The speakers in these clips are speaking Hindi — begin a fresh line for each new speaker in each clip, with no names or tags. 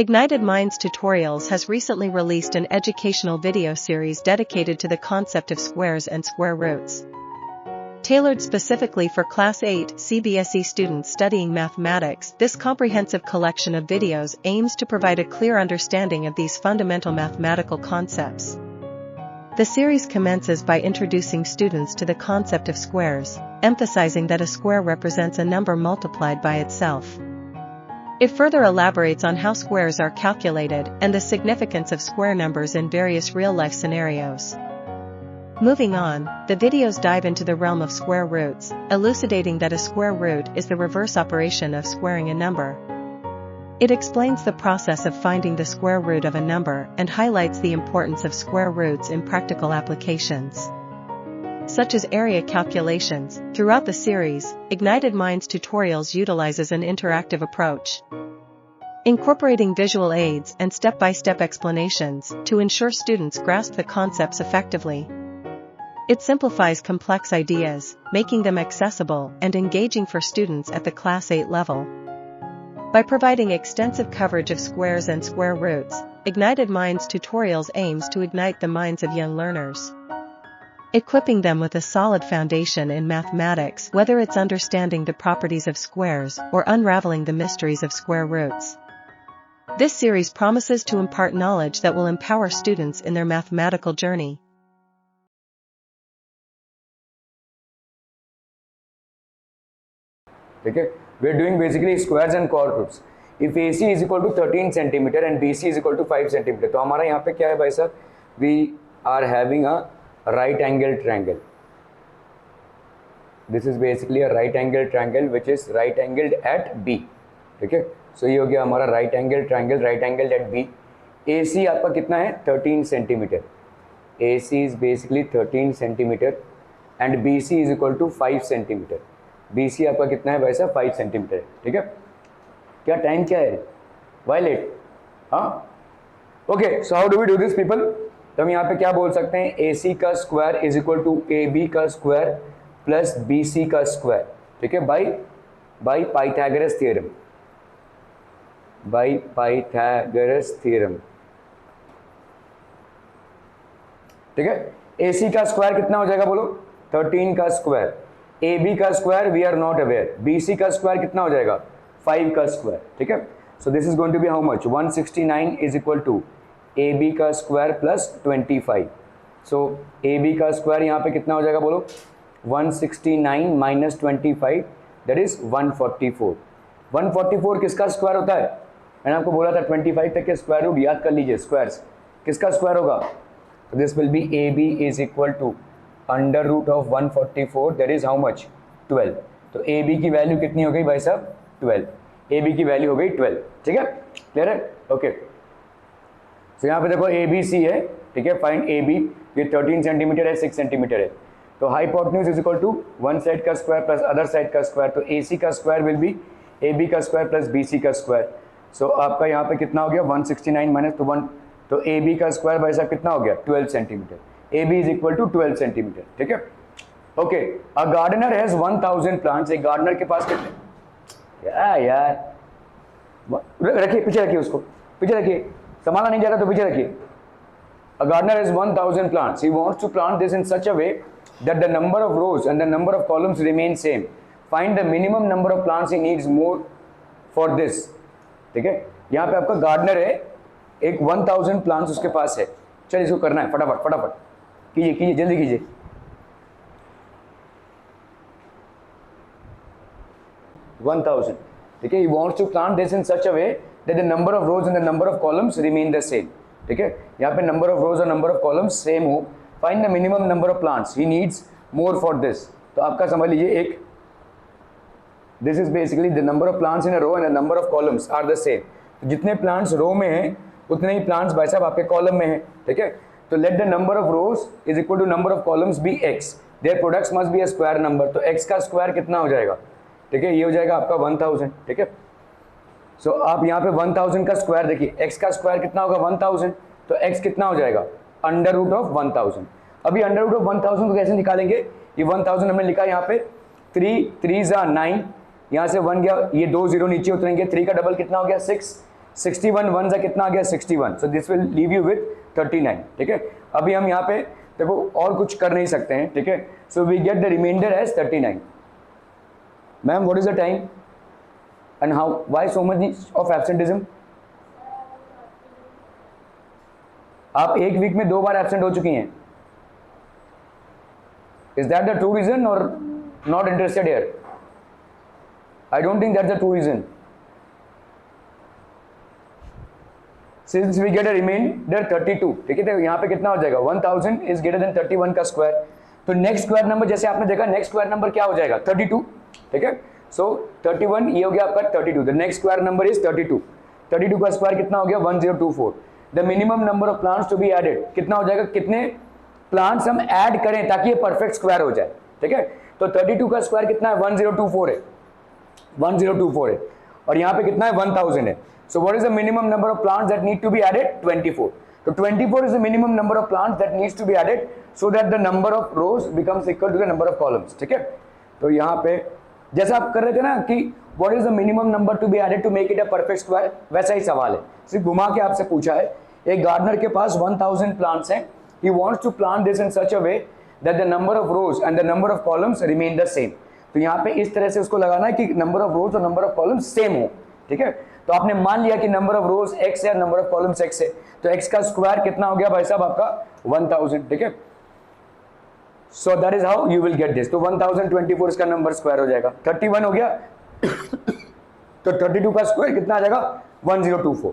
Ignited Minds Tutorials has recently released an educational video series dedicated to the concept of squares and square roots. Tailored specifically for Class 8 CBSE students studying mathematics, this comprehensive collection of videos aims to provide a clear understanding of these fundamental mathematical concepts. The series commences by introducing students to the concept of squares, emphasizing that a square represents a number multiplied by itself. It further elaborates on how squares are calculated and the significance of square numbers in various real-life scenarios. Moving on, the videos dive into the realm of square roots, elucidating that a square root is the reverse operation of squaring a number. It explains the process of finding the square root of a number and highlights the importance of square roots in practical applications, such as area calculations. Throughout the series, Ignited Minds Tutorials utilizes an interactive approach, incorporating visual aids and step-by-step explanations to ensure students grasp the concepts effectively. It simplifies complex ideas, making them accessible and engaging for students at the Class 8 level. By providing extensive coverage of squares and square roots, Ignited Minds Tutorials aims to ignite the minds of young learners, equipping them with a solid foundation in mathematics, whether it's understanding the properties of squares or unraveling the mysteries of square roots. This series promises to impart knowledge that will empower students in their mathematical journey.
Okay, we are doing basically squares and chord roots. If AC is equal to 13 centimeter and BC is equal to 5 centimeter, तो हमारा यहाँ पे क्या है भाई साहब? We are having a right angle triangle. This is basically a right angle triangle which is right angled at B. ठीक है, so ये हो गया हमारा right angle triangle, right angled at B. AC आपका कितना है? 13 centimeter. AC is basically 13 centimeter and BC is equal to 5 centimeter. BC आपका कितना है भाई साहब? 5 सेंटीमीटर. ठीक है, क्या टाइम क्या है? वायलेट. हाँ, okay. So how do we do this people? तो हम यहाँ पे क्या बोल सकते हैं? AC का square is equal to AB का स्क्वायर प्लस BC का स्क्वायर. ठीक है, by Pythagoras theorem. By Pythagoras theorem. ठीक है, AC का स्क्वायर कितना हो जाएगा बोलो? 13 का स्क्वायर. AB का square we are not aware. BC का स्क्वायर कितना हो जाएगा? 5 का स्क्वायर. ठीक है, so this is going to be how much? 169 is equal to AB का स्क्वायर प्लस 25. सो AB का स्क्वायर यहाँ पे कितना हो जाएगा बोलो? 169 माइनस 25 दैट इज 144. 144 किसका स्क्वायर होता है? मैंने आपको बोला था 25 तक के स्क्वायर रूट याद कर लीजिए. स्क्वायर्स किसका स्क्वायर होगा? This will be AB is equal to under root of 144 that is how much? 12. तो AB की वैल्यू कितनी हो गई भाई साहब? 12. AB की वैल्यू हो गई 12. ठीक है, क्लियर है? ओके, तो यहाँ पे देखो ABC है. ठीक है, फाइंड AB. ये 13 सेंटीमीटर है, 6 सेंटीमीटर है. तो hypotenuse is equal to one side का स्क्वायर प्लस अदर साइड का स्क्वायर. तो AC का स्क्वायर विल बी AB का स्क्वायर प्लस BC का स्क्वायर. सो आपका यहाँ पे कितना हो गया? 169 माइनस तो 1. तो AB का स्क्वायर भाई साहब कितना हो गया? 12 centimetre. AB is equal to 12 centimetre. ठीक है, okay. A gardener has 1000 plants. एक गार्डनर के पास कितने? यार रखिए, पीछे रखिए, उसको पीछे रखिए, संभाला नहीं जा रहा तो पीछे रखिए. A gardener has 1000 plants. He wants to plant this in such a way that the number of rows and the number of columns remain same. Find the minimum number of plants he needs more for this. ठीक है, यहाँ पे आपका गार्डनर है, एक 1000 प्लांट्स उसके पास है. चलिए इसको करना है, फटाफट फटाफट कीजिए कीजिए, जल्दी कीजिए. ठीक है, he wants to plant this in such a way that the number of rows and the number of columns remain the same. ठीक है, यहाँ पे number of rows और number of columns same हो. Find the minimum number of plants. He needs more for this. तो आपका समझ लीजिए एक, this is basically the number of plants in a row and the number of columns are the same. तो जितने plants row में हैं उतने ही plants भाई साहब आपके column में हैं. ठीक है, तो let the number of rows is equal to number of columns be x. Their products must be a square number. तो x का स्क्वायर कितना हो जाएगा? ठीक है, ये हो जाएगा आपका 1000. ठीक है, सो आप यहाँ पे 1000 का स्क्वायर देखिए, x का स्क्वायर कितना होगा? 1000. तो x कितना हो जाएगा? Under root of 1000. अभी अंडर रूट ऑफ 1000 को कैसे निकालेंगे? ये 1000 हमने लिखा यहाँ पे 3 3 9. यहाँ से 1 गया, ये 2 0 नीचे उतरेंगे. 3 का डबल कितना हो गया? 6. 61 वन जा कितना आ गया 61, सो this will leave you with 39, ठीक है। अभी हम यहाँ पे देखो और कुछ कर नहीं सकते हैं, ठीक है, so we get the reminder as 39। Ma'am what is the time and how why so much of absenteeism? आप एक वीक में 2 बार एब्सेंट हो चुकी हैं। Is that the true reason और not interested here? I don't think that's the true reason. Since we get a remainder 32, ठीक है, तो यहाँ पे कितना हो जाएगा 1000 is greater than 31 का स्क्वायर। तो नेक्स्ट स्क्वायर नंबर जैसे आपने देखा, नेक्स्ट स्क्वायर नंबर क्या हो जाएगा 32, ठीक है। सो 31 ये हो गया आपका 32, the next square number is 32। 32 का स्क्वायर कितना हो गया 1024। The minimum number of plants to be added कितना हो जाएगा, कितने प्लांट्स हम ऐड करें ताकि ये परफेक्ट स्क्वायर हो जाए, ठीक है। तो 32 का स्क्वायर कितना है 1024 है, 1024 है, और यहाँ पे कितना है 1000 है। So what is the minimum number of plants that need to be added? 24. So 24 is the minimum number of plants that needs to be added so that the number of rows becomes equal to the number of columns, ठीक है। तो यहाँ पे जैसा आप कर रहे थे ना कि what is the minimum number to be added to make it a perfect square, वैसा ही सवाल है, सिर्फ घुमा के आपसे पूछा है। एक गार्डनर के पास 1000 plants हैं, he wants to plant this in such a way that the number of rows and the number of columns remain the same। तो यहाँ पे इस तरह से उसको लगाना है कि नंबर ऑफ रोज और नंबर ऑफ कॉलम्स सेम हो, ठीक है। तो आपने मान लिया कि नंबर ऑफ रोज x है, नंबर ऑफ कॉलम्स x है, तो x का स्क्वायर कितना हो गया भाई साहब आपका 1000, ठीक है। सो that is how you will get this. तो 1024 इसका नंबर स्क्वायर हो जाएगा, 31 हो गया तो 32 का स्क्वायर कितना आ जाएगा 1024।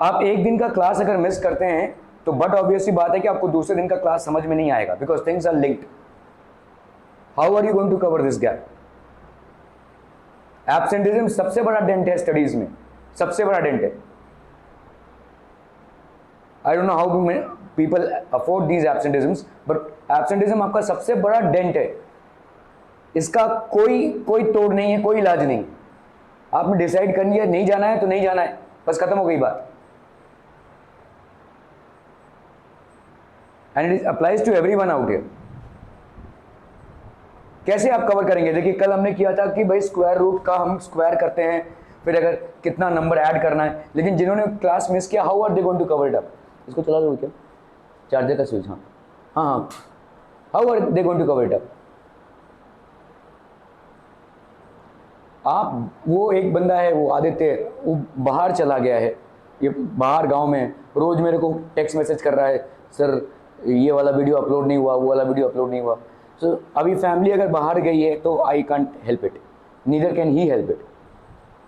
आप एक दिन का क्लास अगर मिस करते हैं तो बट ऑब्वियसली बात है कि आपको दूसरे दिन का क्लास समझ में नहीं आएगा, because things are linked. How are you going to cover this gap? Absenteeism सबसे बड़ा डेंट है स्टडीज में, सबसे बड़ा डेंट है। I don't know how to people afford these absenteeisms, but absenteeism आपका सबसे बड़ा डेंट है। इसका कोई तोड़ नहीं है, कोई इलाज नहीं। आपने डिसाइड कर लिया नहीं जाना है तो नहीं जाना है, बस खत्म हो गई बात। And it applies to everyone out here. कैसे आप कवर करेंगे? देखिए कल हमने किया था कि भाई स्क्वायर रूट का हम स्क्वायर करते हैं, फिर अगर कितना नंबर ऐड करना है, लेकिन जिन्होंने क्लास मिस किया how are they going to cover it up? इसको चला दो क्या, चार्जर का स्विच, हाँ हाँ हाँ, how are they going to cover it up? आप वो एक बंदा है वो आदित्य, वो बाहर चला गया है, ये बाहर गांव में, रोज मेरे को टेक्स्ट मैसेज कर रहा है, सर ये वाला वीडियो अपलोड नहीं हुआ, वो वाला वीडियो अपलोड नहीं हुआ। सो अभी फैमिली अगर बाहर गई है तो I can't help it, neither can he help it.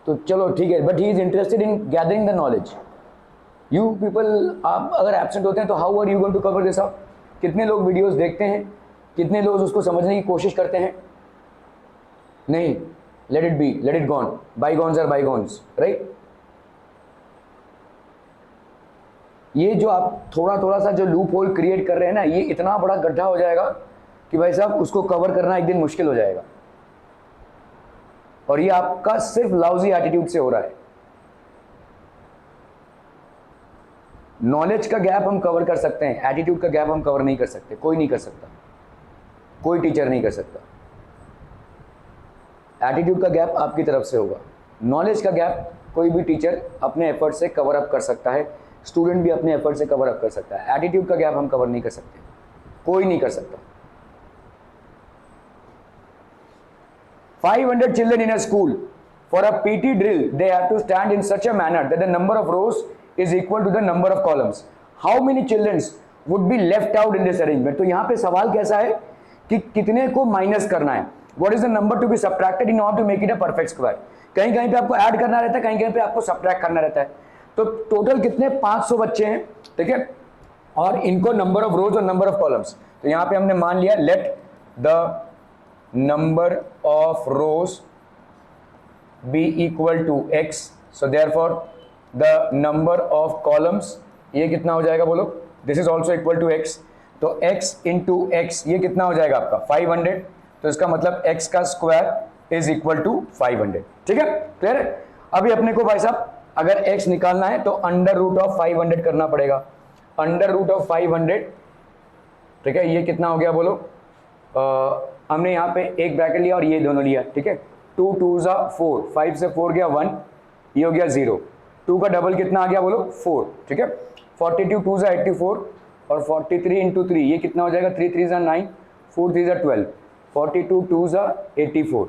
तो चलो ठीक है, but he is interested in gathering the knowledge. You people, आप अगर एब्सेंट होते हैं तो how are you going to cover this up? कितने लोग वीडियोस देखते हैं, कितने लोग उसको समझने की कोशिश करते हैं? नहीं, let it be, let it gone, bygones are bygones, right? ये जो आप थोड़ा सा जो लूप होल क्रिएट कर रहे हैं ना, ये इतना बड़ा गड्ढा हो जाएगा कि भाई साहब उसको कवर करना एक दिन मुश्किल हो जाएगा। और ये आपका सिर्फ लाउजी एटीट्यूड से हो रहा है। नॉलेज का गैप हम कवर कर सकते हैं, एटीट्यूड का गैप हम कवर नहीं कर सकते। कोई नहीं कर सकता, कोई टीचर नहीं कर सकता। एटीट्यूड का गैप आपकी तरफ से होगा। नॉलेज का गैप कोई भी टीचर अपने एफर्ट से कवर अप कर सकता है, स्टूडेंट भी अपने एफर्ट से कवर अप कर सकता है। एटीट्यूड का गैप हम कवर नहीं कर सकते, कोई नहीं कर सकता। 500 children in a school, for a PT drill they have to stand in such a manner that the number of rows is equal to the number of columns. How many children would be left out in this arrangement? तो यहाँ पे सवाल कैसा है कि कितने को माइनस करना है? What is the number to be subtracted in order to make it a perfect square? कहीं कहीं पे आपको ऐड करना रहता है, कहीं कहीं पे आपको सब्ट्रैक्ट करना रहता है। तो टोटल कितने 500 बच्चे हैं, ठीक है, और इनको नंबर ऑफ रोज और नंबर ऑफ कॉलम्स। तो यहाँ पे हमने मान लिया let the number of rows be equal to x, so therefore the number of columns ये कितना हो जाएगा बोलो? This is also equal to x। तो x इंटू x ये कितना हो जाएगा आपका 500। तो इसका मतलब x का स्क्वायर इज इक्वल टू 500, ठीक है, क्लियर है? अभी अपने को भाई साहब अगर x निकालना है तो अंडर रूट ऑफ 500 करना पड़ेगा। अंडर रूट ऑफ 500, ठीक है, ये कितना हो गया बोलो? हमने यहाँ पे एक ब्रैकेट लिया और ये दोनों लिया, ठीक है, 2 2 ज़ा 4, 5 से 4 गया 1, ये हो गया 0, 2 का डबल कितना आ गया बोलो 4, ठीक है। 42 2 ज़ा 84 और 43 इंटू 3 ये कितना हो जाएगा, 3 3 ज़ा 9, 4 3 ज़ा 12, 42 2 ज़ा 84,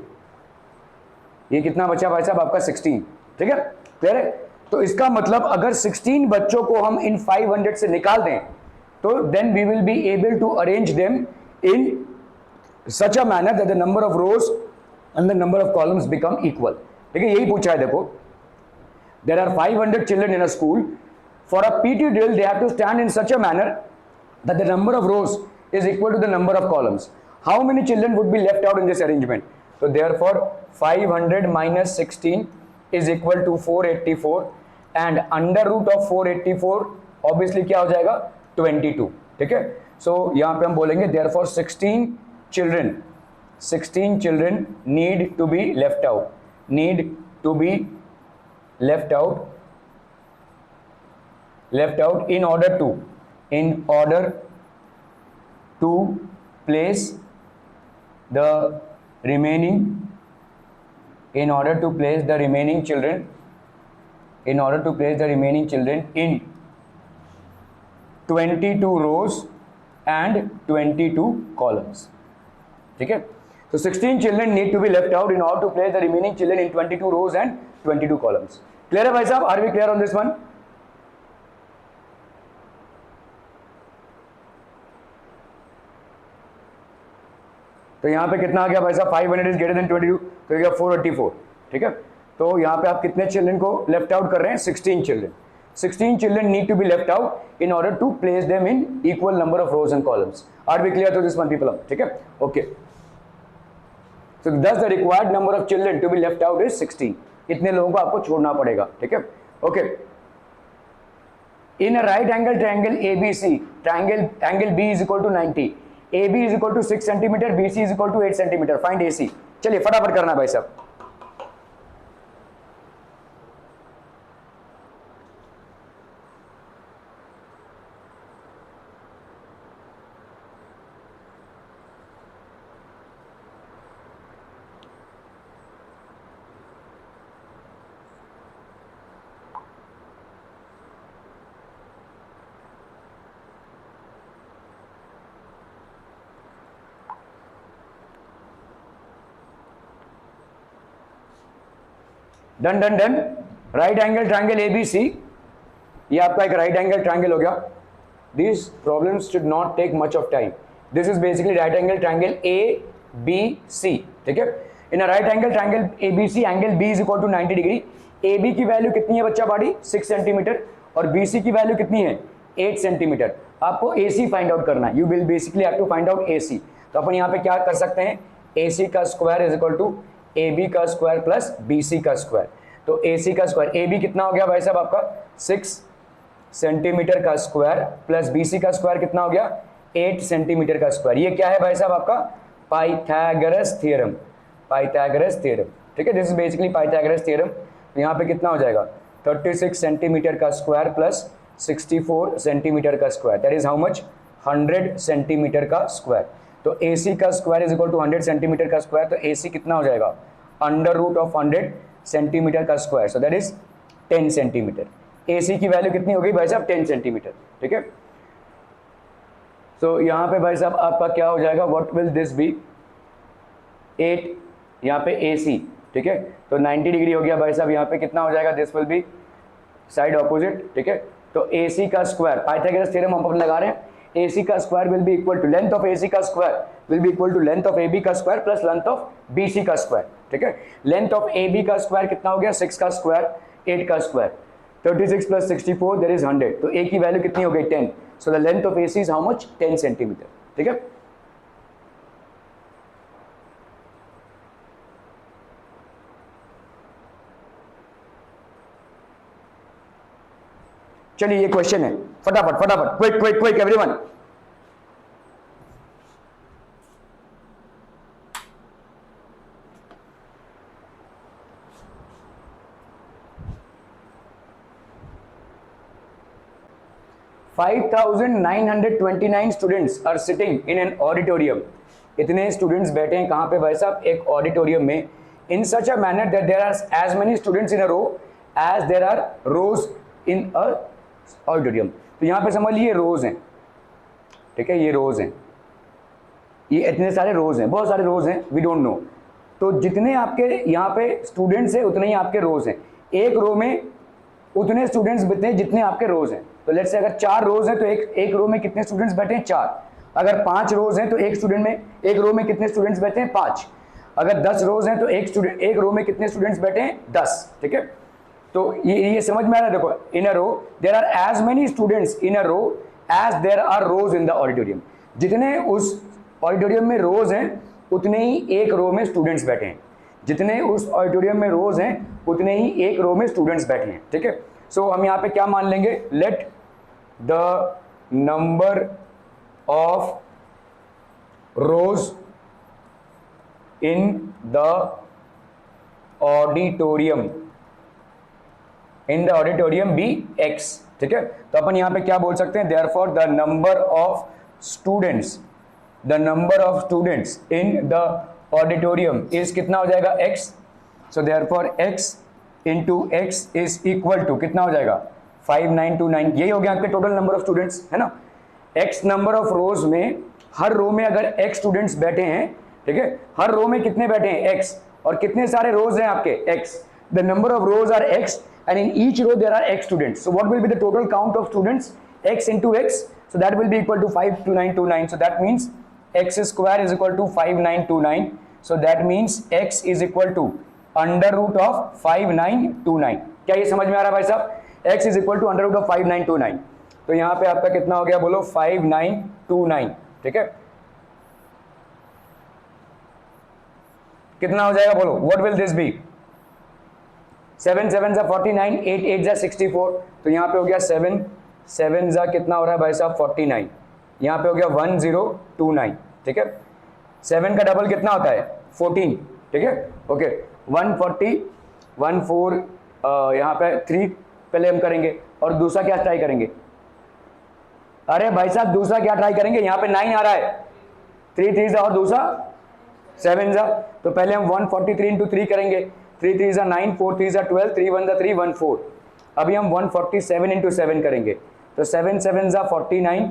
ये कितना बचा भाई साहब आपका 16, ठीक है, क्लियर है। तो इसका मतलब अगर 16 बच्चों को हम इन 500 से निकाल दें तो then we will be able to arrange them in such a manner that the number of rows and the number of columns become equal, ठीक है, यही पूछा है। देखो, there are 500 children in a school. For a PT drill they have to stand in such a manner that the number of rows is equal to the number of columns. How many children would be left out in this arrangement? So therefore 500 minus 16 is equal to 484 and under root of 484 obviously क्या हो जाएगा 22, ठीक है। so यहाँ पे हम बोलेंगे therefore 16 children need to be left out in order to place the remaining children in 22 rows and 22 columns, ठीक है। so 16 children need to be left out in order to place the remaining children in 22 rows and 22 columns. clear है भाई साहब, are we clear on this one? तो यहाँ पे कितना आ गया भाई साहब, 500 इज ग्रेटर देन 22, तो गया 484, ठीक है। तो यहाँ पे आप कितने चिल्ड्रन को लेफ्ट आउट कर रहे हैं, 16 children. 16 children need to be left out in order to place them in equal number of rows and columns. Are we clear to this one people? ठीक है, okay. So thus the required number of children to be left out is 16. इतने लोगों को आपको छोड़ना पड़ेगा, ठीक है, okay. In a right angle triangle ABC, angle B is equal to 90. AB is equal to 6 cm, BC is equal to 8 cm. Find AC. चलिए फटाफट करना भाई साहब। Done done done. Right angle triangle ABC, ये आपका एक राइट एंगल ट्रायंगल हो गया। This problems should not take much of time. This is basically right angle triangle ABC, ठीक है। In a right angle triangle ABC angle B is equal to 90 degree. AB की वैल्यू कितनी है बच्चा बाड़ी, 6 सेंटीमीटर, और BC की वैल्यू कितनी है, 8 सेंटीमीटर। आपको AC फाइंड आउट करना है, you will basically have to find out AC। तो अपन यहाँ पे क्या कर सकते हैं, AC का square is equal to AB का स्क्वायर प्लस BC का स्क्वायर। तो AC का स्क्वायर, AB कितना हो गया भाई साहब आपका 6 सेंटीमीटर का स्क्वायर प्लस BC का स्क्वायर कितना हो गया 8 सेंटीमीटर का स्क्वायर। ये क्या है भाई साहब आपका पाइथागोरस थ्योरम, पाइथागोरस थ्योरम, ठीक है। This is basically Pythagoras theorem. यहाँ पे कितना हो जाएगा 36 सेंटीमीटर का स्क्वायर प्लस 64 सेंटीमीटर का square, that is how much 100 centimetre का स्क्वायर। तो AC का square is equal to 100 centimetre का स्क्वायर, तो AC कितना हो जाएगा अंडर रूट ऑफ 100 सेंटीमीटर का square, so that is 10 centimetre. AC की वैल्यू कितनी हो गई भाई साहब 10 सेंटीमीटर, ठीक है। सो यहाँ पे भाई साहब आपका क्या हो जाएगा, व्हाट विल दिस बी 8, यहाँ पे AC, ठीक है। तो 90 डिग्री हो गया भाई साहब, यहाँ पे कितना हो जाएगा, this will B side opposite, ठीक है। तो AC का स्क्वायर, पाइथागोरस थ्योरम हम अपन लगा रहे हैं, AC का square will be equal to length of AC का square will be equal to length of AB का square plus length of BC का स्क्वायर, ठीक है। लेंथ ऑफ AB का स्क्वायर कितना हो गया 6 का स्क्वायर 8 का स्क्वायर, 36 प्लस 64 देयर इज 100। तो A की वैल्यू कितनी हो गई 10, so the length of AC is how much 10 centimetre, ठीक है। चलिए ये क्वेश्चन है, फटाफट फटाफट, quick quick quick everyone. $5,929 students are sitting in an auditorium. इतने स्टूडेंट्स बैठे हैं कहाँ पे भाई साहब, एक ऑडिटोरियम में। in such a manner that there are as many students in a row as there are rows in a auditorium. तो यहाँ पे समझ लीजिए रोज हैं, ठीक है, ये रोज हैं, ये इतने सारे रोज हैं, बहुत सारे रोज हैं, वी डोंट नो. तो जितने आपके यहाँ पे स्टूडेंट्स हैं उतने ही आपके रोज हैं. एक रो में उतने स्टूडेंट्स बैठे हैं जितने आपके रोज हैं. तो लेट्स से अगर 4 रोज हैं तो एक रो में कितने स्टूडेंट्स बैठे हैं? 4. अगर 5 रोज हैं तो एक रो में कितने स्टूडेंट्स बैठे हैं? 5. अगर 10 रोज हैं तो एक रो में कितने स्टूडेंट्स बैठे हैं? 10. ठीक है, तो ये समझ में आ रहा है. देखो, in a row there are as many students in a row as there are rows in the auditorium. जितने उस ऑडिटोरियम में रोज हैं उतने ही एक रो में स्टूडेंट्स बैठे हैं. जितने उस ऑडिटोरियम में रोज हैं उतने ही एक रो में स्टूडेंट्स बैठे हैं. ठीक है, सो हम यहाँ पे क्या मान लेंगे? Let the number of rows in the auditorium be x. ठीक है, तो अपन यहाँ पे क्या बोल सकते हैं? Therefore the number of students in the auditorium is कितना हो जाएगा? x. So therefore x into x is equal to कितना हो जाएगा? 5929. यही हो गया आपके टोटल नंबर ऑफ स्टूडेंट्स, है ना. x नंबर ऑफ रोज में, हर रो में अगर x स्टूडेंट्स बैठे हैं, ठीक है, हर रो में कितने बैठे हैं? x. और कितने सारे रोज हैं आपके? x. The number of rows are x and in each row there are x students. So what will be the total count of students? X into x. So that will be equal to 52929. So that means x square is equal to 5929. So that means x is equal to under root of 5929. क्या ये समझ में आ रहा है भाई साहब? x is equal to under root of 5929. तो यहाँ पे आपका कितना हो गया? बोलो 5929. ठीक है, कितना हो जाएगा बोलो? What will this be? 7 7 जा 49, 8 8 जा 64. तो यहाँ पे हो गया 7 7 जा कितना हो रहा है भाई साहब? 49. यहाँ पे हो गया 1029. ठीक है, 7 का डबल कितना होता है? 14. ठीक है, ओके. 140 14 यहाँ पे 3 पहले हम करेंगे और दूसरा क्या ट्राई करेंगे? अरे भाई साहब दूसरा क्या ट्राई करेंगे? यहाँ पे 9 आ रहा है, 3 3 और दूसरा 7 जा. तो पहले हम 143 इंटू 3 करेंगे. 3 3 जा 9, 4 3 जा 12, 3 1 जा 3, 1 4. अभी हम 147 इंटू 7 करेंगे. तो 7 7 जा 49,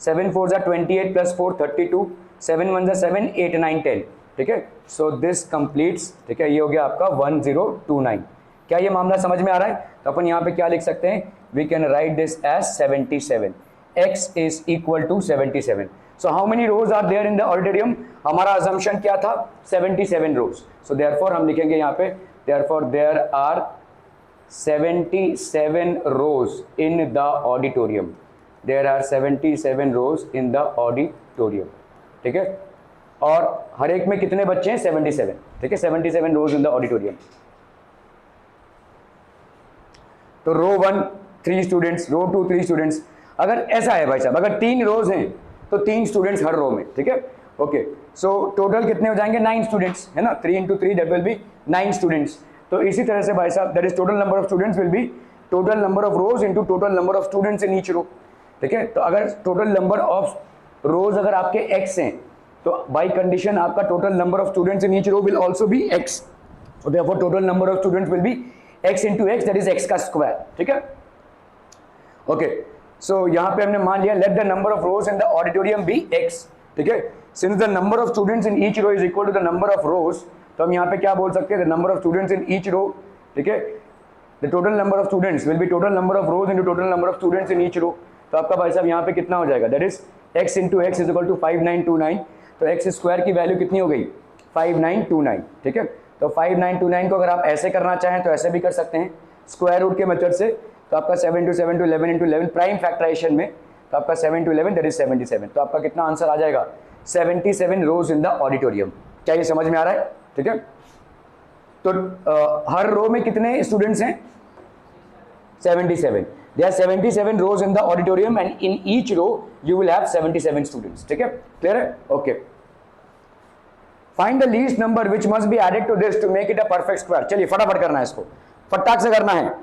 7 4 जा 28 प्लस 4 32, 7 1 जा 7, 8 9 10. ठीक है, सो दिस कंप्लीट्स. ठीक है, ये हो गया आपका 1029. क्या ये मामला समझ में आ रहा है? तो अपन यहाँ पे क्या लिख सकते हैं? We can write this as 77. x is equal to 77. So how many rows are there in the auditorium? हमारा assumption क्या था? 77 rows. So therefore हम लिखेंगे यहाँ पे therefore there are 77 rows in the auditorium. There are 77 rows in the auditorium. ठीक है, और हर एक में कितने बच्चे हैं? 77. ठीक है, 77 rows in the auditorium. तो रो 1 3 स्टूडेंट्स, रो 2 3 स्टूडेंट्स. अगर ऐसा है भाई साहब, अगर 3 रोज हैं तो 3 स्टूडेंट्स हर रो में. ठीक है, ओके. सो टोटल कितने हो जाएंगे? 9 स्टूडेंट्स, है ना. 3 into 3 that will be 9 students. तो इसी तरह से भाई साहब that is total number of students will be total number of rows into total number of students in each row. ठीक है, तो अगर टोटल नंबर ऑफ रोज अगर आपके x हैं तो बाई कंडीशन आपका total number of students in each row will also be x. So therefore total number of students will be x into x, that is x का स्क्वायर. ठीक है, ओके. सो यहाँ पे हमने मान लिया let the number of rows in the auditorium be x. ठीक है, since the number of students in each row is equal to the number of रोज, तो हम यहाँ पे क्या बोल सकते हैं? The number of students in each row. ठीक है, the total number of students will be total number of rows into total number of students in each row. तो आपका भाई साहब यहाँ पे कितना हो जाएगा? That is x into x is equal to 5929. तो x स्क्वायर की वैल्यू कितनी हो गई? 5929. ठीक है, तो 5929 को अगर आप ऐसे करना चाहें तो ऐसे भी कर सकते हैं स्क्वायर रूट के मेथड से. तो आपका 7 to 7 to 11 into 11 prime factorisation में, तो आपका 7 to 11 दैट इज 77. तो आपका कितना आंसर आ जाएगा? 77 रोज इन द ऑडिटोरियम. क्या ये समझ में आ रहा है? ठीक है, तो हर रो में कितने स्टूडेंट्स हैं? 77. There are 77 rows in the auditorium and in each row you will have 77 students. ठीक है, क्लियर है? Okay. Find the least number which must be added to this to make it a perfect square. चलिए फटाफट करना है इसको, फटाक से करना है.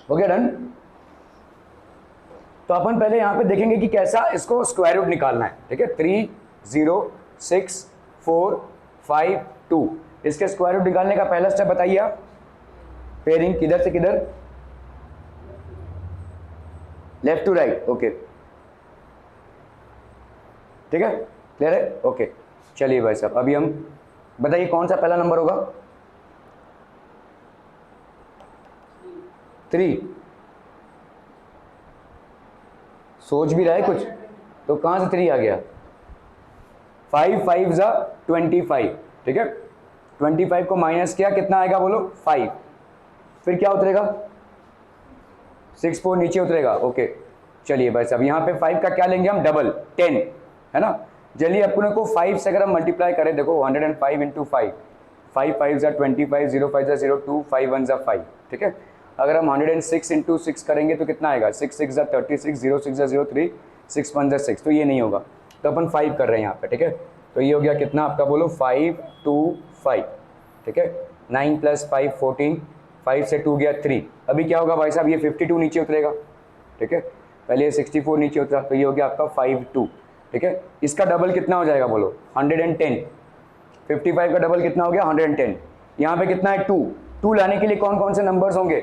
हो गया डन। तो अपन पहले यहां पे देखेंगे कि कैसा इसको स्क्वायर रूट निकालना है, ठीक है। 3 0 6 4 5 2, इसके स्क्वायर रूट निकालने का पहला स्टेप बताइए आप। पेयरिंग किधर से किधर, लेफ्ट टू राइट, ओके ठीक है, क्लियर है, ओके। चलिए भाई साहब अभी हम बताइए कौन सा पहला नंबर होगा। 3, सोच भी रहा है कुछ, तो कहां से 3 आ गया। 5 5 जा 25, ठीक है। 25 को माइनस किया, कितना आएगा बोलो 5, फिर क्या उतरेगा 6 4 नीचे उतरेगा, ओके। चलिए भाई साहब यहाँ पे 5 का क्या लेंगे हम, डबल 10 है ना। चलिए अपने को 5 से अगर हम मल्टीप्लाई करें, देखो 105 इंटू 5, 5 5 जा 25, 0 5 जा 0 2, 5 1 जा 5, ठीक है। अगर हम 106 इंटू 6 करेंगे तो कितना आएगा, 6 6 जा 36, 0 6 जा 0 3, 6 1 जा 6, तो ये नहीं होगा, तो अपन 5 कर रहे हैं यहाँ पे, ठीक है। तो ये हो गया कितना आपका बोलो 5 2 5, ठीक है। 9 + 5 14, 5 से 2 गया 3, अभी क्या होगा भाई साहब, ये 52 नीचे उतरेगा, ठीक है। पहले 64 नीचे उतरा, तो ये हो गया आपका 5 2, ठीक है। इसका डबल कितना हो जाएगा बोलो 110, 55 का डबल कितना हो गया 110, यहाँ पे कितना है 2, 2 लाने के लिए कौन कौन से नंबर्स होंगे,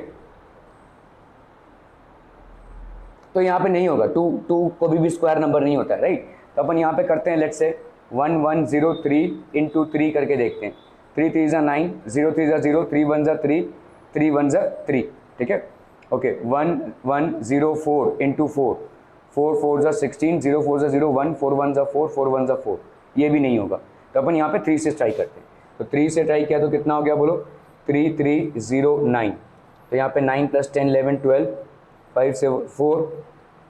तो यहाँ पे नहीं होगा 2 को भी स्क्वायर नंबर नहीं होता है, राइट। तो अपन यहाँ पे करते हैं, लेट्स से 1103 इंटू 3 करके देखते हैं। 3 3 जा 9, 0 3 जा 0, 3 1 जा 3, 3 1 जा 3, ठीक है, ओके। 1104 इंटू 4, 4 4 जा 16, 0 4 जा 0 1, 4 1 जा 4, 4 1 जा 4, ये भी नहीं होगा, तो अपन यहाँ पे 3 से ट्राई करते हैं। तो 3 से ट्राई किया तो कितना हो गया बोलो 3 3 0 9, तो यहाँ पे 9 + 10 11 12, 5 से 4,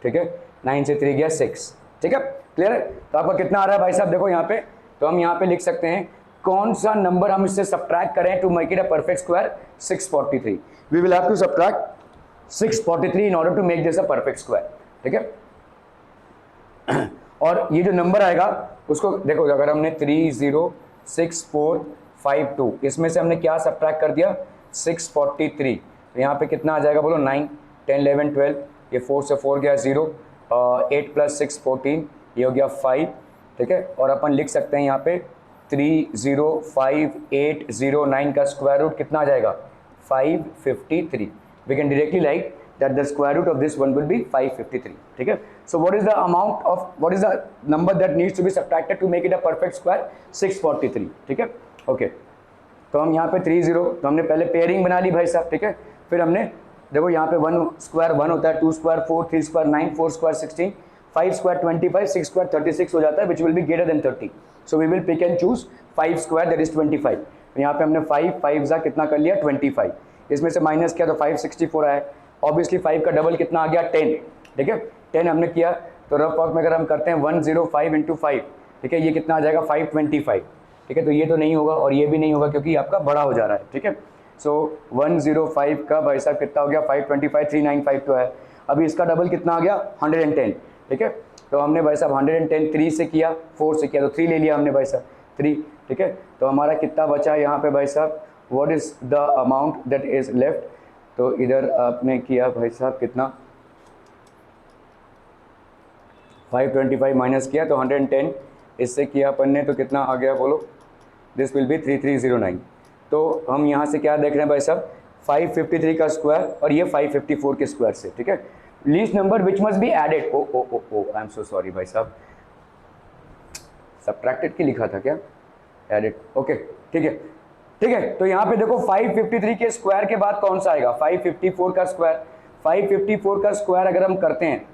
ठीक है, 9 से 3 गया 6, ठीक है, क्लियर है। तो आपका कितना आ रहा है भाई साहब, देखो यहाँ पे, तो हम यहाँ पे लिख सकते हैं कौन सा नंबर हम इससे सब्ट्रैक्ट करें to make it a perfect square, 643। We will have to subtract 643 in order to make this a perfect square, ठीक है। और ये जो नंबर आएगा उसको देखो, अगर हमने 3 0 6 4 5 2, इसमें से हमने क्या सब्ट्रैक्ट कर दिया 643, तो यहाँ पे कितना आ जाएगा बोलो 9 10 11 12, ये 4 से 4 गया 0, 8 + 6 14, ये हो गया 5, ठीक है। और अपन लिख सकते हैं यहाँ पे 305,809 का स्क्वायर रूट कितना आ जाएगा 553। We can directly write that the square root of this one will be 553, ठीक है। So what is the amount of, what is the number that needs to be subtracted to make it a perfect square, 643, ठीक है, ओके। तो हम यहाँ पे 3 0, तो हमने पहले पेयरिंग बना ली भाई साहब, ठीक है। फिर हमने देखो यहाँ पे 1 स्क्वायर 1 होता है, 2 square 4, 3 square 9, 4 square 16, 5 square 25, 6 square 36 हो जाता है, which will be greater than 30। So we will pick and choose 5 square that is 25। तो यहाँ पे हमने 5 5 जा कितना कर लिया 25, इसमें से माइनस किया तो 564 आया। ऑब्वियसली 5 का डबल कितना आ गया 10, ठीक है। 10 हमने किया, तो रफ वर्क में अगर हम करते हैं 105 इंटू 5, ठीक है, ये कितना आ जाएगा 525, ठीक है। तो ये तो नहीं होगा और ये भी नहीं होगा क्योंकि आपका बड़ा हो जा रहा है, ठीक है। सो 105 का भाई साहब कितना हो गया 525, 395 तो है। अभी इसका डबल कितना आ गया 110, ठीक है। तो हमने भाई साहब 110 3 से किया, 4 से किया, तो 3 ले लिया हमने भाई साहब 3, ठीक है। तो हमारा कितना बचा है यहाँ पे भाई साहब, what is the amount that is left. तो इधर आपने किया भाई साहब कितना 525 माइनस किया तो 110, इससे किया अपन ने तो कितना आ गया बोलो, दिस विल बी 3309। तो हम यहाँ से क्या देख रहे हैं भाई साहब 553 का स्क्वायर और ये 554 के स्क्वायर से, ठीक है। Least number which must be added, oh oh oh oh I am so sorry भाई साहब, सब्ट्रैक्टेड की लिखा था क्या, एडेड, ओके ठीक है, ठीक है। तो यहाँ पे देखो 553 के स्क्वायर के बाद कौन सा आएगा 554 का स्क्वायर। 554 का स्क्वायर अगर हम करते हैं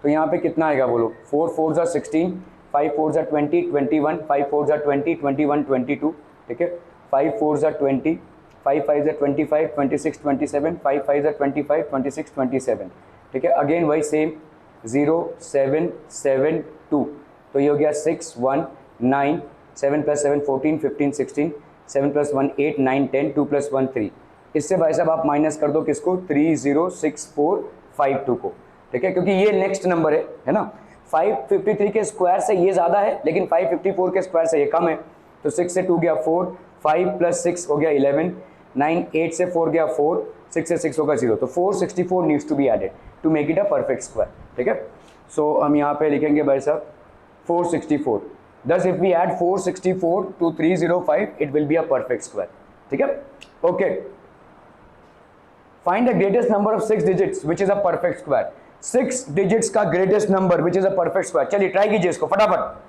तो यहाँ पे कितना आएगा बोलो, 4 4 जा 16, 5 4 जा 20 21, 5 4 जा 20 21 22, ठीक है। 5 4 जा 20, 5 5 जा 25 26 27, 5 5 जा 25 26 27, ठीक है। अगेन वही सेम 0 7 7 2, तो ये हो गया 6 1 9, 7 + 7 14 15 16, 7 + 1 8 9 10, 2 + 1 3। इससे भाई साहब आप माइनस कर दो किसको 30645 को, ठीक है, क्योंकि ये नेक्स्ट नंबर है ना। 553 के स्क्वायर से ये ज़्यादा है लेकिन 554 के स्क्वायर से ये कम है। तो 6 से 2 गया 4, 5 + 6 हो गया 11, 9 8 से 4 गया 4, 6 से 6 होगा 0, तो 464 needs to be added to make it a perfect square, ठीक है। सो हम यहाँ पे लिखेंगे भाई साहब 464, thus if we add 464 to 305 it will be a perfect square, ठीक है। Okay, find the greatest number of 6 digits which is a perfect square. 6 digits का greatest number which is a perfect square. चलिए ट्राई कीजिए इसको फटाफट।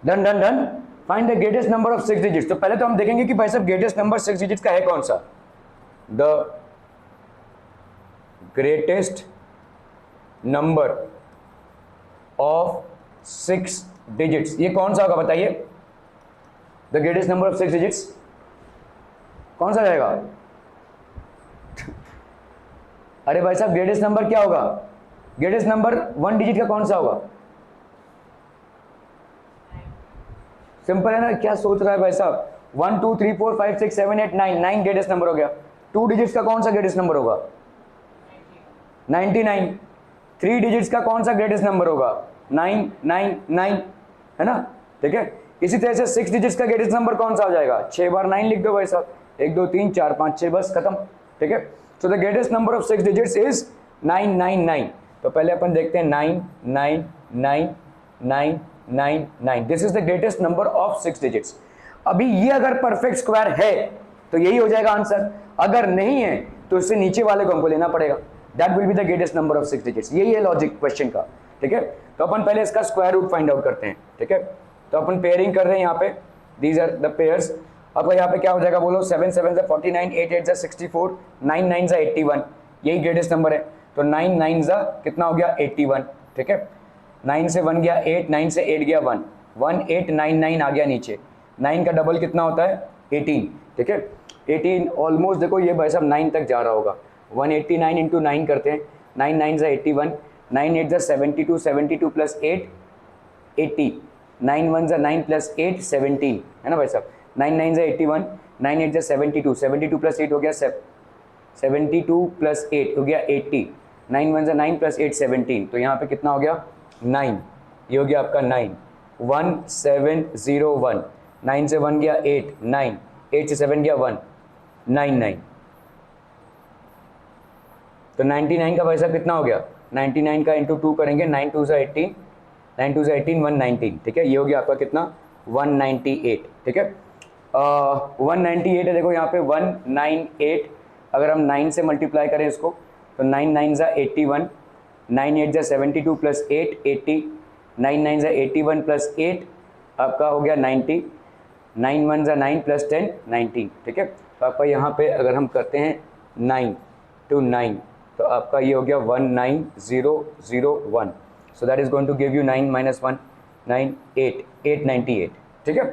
Done done done. Find the greatest number of 6 digits. तो पहले तो हम देखेंगे कि भाई साहब ग्रेटेस्ट नंबर 6 डिजिट्स का है कौन सा। The greatest number of 6 digits, ये कौन सा होगा बताइए। The greatest number of 6 digits कौन सा रहेगा? अरे भाई साहब ग्रेटेस्ट नंबर क्या होगा? ग्रेटेस्ट नंबर 1 डिजिट का कौन सा होगा? सिंपल है ना, क्या सोच रहा है भाई साहब। 1 2 3 4 5 6 7 8 9, 9 ग्रेटेस्ट नंबर हो गया। 2 डिजिट्स का कौन सा ग्रेटेस्ट नंबर होगा? 99। 3 डिजिट्स का कौन सा ग्रेटेस्ट नंबर होगा? 999, है ना, ठीक है। इसी तरह से 6 डिजिट्स का ग्रेटेस्ट नंबर कौन सा हो जाएगा? 6 बार 9 लिख दो भाई साहब, 1 2 3 4 5 6, बस खत्म, ठीक है। So the greatest number of 6 digits is 999। तो पहले अपन देखते हैं 99999, this is the greatest number of 6 digits. अभी ये अगर परफेक्ट स्क्वायर है तो यही हो जाएगा आंसर, अगर नहीं है तो इससे नीचे वाले को हमको लेना पड़ेगा। That will be the greatest number of 6 digits. यही है लॉजिक क्वेश्चन का, ठीक है। तो अपन पहले इसका स्क्वायर रूट फाइंड आउट करते हैं, ठीक है। तो अपन पेयरिंग कर रहे हैं यहाँ पे, दीज आर द पेयर्स। अब यहाँ पे क्या हो जाएगा बोलो? 7 7 जा 49, 8 8 जा 64, 9 9 जा 81, यही ग्रेटेस्ट नंबर है। तो 9 9 जा कितना हो गया? 81, ठीक है। 9 से 1 गया 8, 9 से 8 गया 1, 1899 आ गया नीचे। 9 का डबल कितना होता है? 18, ठीक है। 18 ऑलमोस्ट देखो ये भाई साहब 9 तक जा रहा होगा। 189 इंटू 9 करते हैं, 9 9 जा 81, 9 8 जा 72, 72 प्लस 8 80, 9 1 जा 9 प्लस 8 17, है ना भाई साहब। 9 9 जा 81, 9 8 जा 72, 72 प्लस 8 हो गया 72 प्लस 8 हो गया 80, 9 1 जा 9 प्लस 8 17, तो यहाँ पे कितना हो गया? 9, ये हो गया आपका 9, 1701, 9 से 1 गया 8, 9, 8 से 7 गया 1, 99। तो 99 का भाई साहब कितना हो गया, 99 का इंटू 2 करेंगे, 9 2 से 18, 9 2 से 18 119, ठीक है। ये हो गया आपका कितना 198, ठीक है। 198 है, देखो यहाँ पे 198, अगर हम 9 से मल्टीप्लाई करें इसको तो 9 9 ज़ा 81, 9 8 ज़ा 72 प्लस 8 80, 9 9 ज़ा 81 प्लस 8 आपका हो गया 90, 9 1 ज़ा 9 प्लस 10 19, ठीक है। तो आपका यहाँ पे अगर हम करते हैं 9 to 9 तो आपका ये हो गया 19001, so that is going to give you 9 minus 1 9 8 898, ठीक है।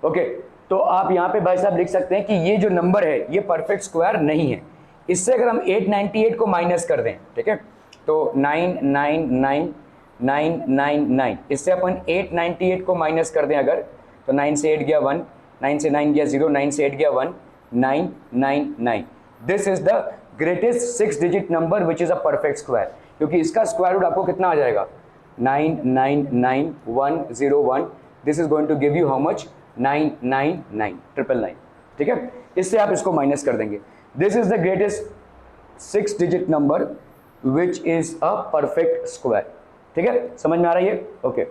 ओके, तो आप यहाँ पे भाई साहब लिख सकते हैं कि ये जो नंबर है ये परफेक्ट स्क्वायर नहीं है। इससे अगर हम 898 को माइनस कर दें, ठीक है, तो 999999, इससे अपन 898 को माइनस कर दें अगर, तो 9 से 8 गया 1, 9 से 9 गया 0, 9 से 8 गया 1, 999। This is the greatest 6 digit number which is a perfect square, क्योंकि इसका स्क्वायर रूट आपको कितना आ जाएगा 999101। This is going to give you how much 999, ठीक है। इससे आप इसको माइनस कर देंगे। This is the greatest 6 digit number which is a perfect square, ठीक है, समझ में आ रही है? ओके,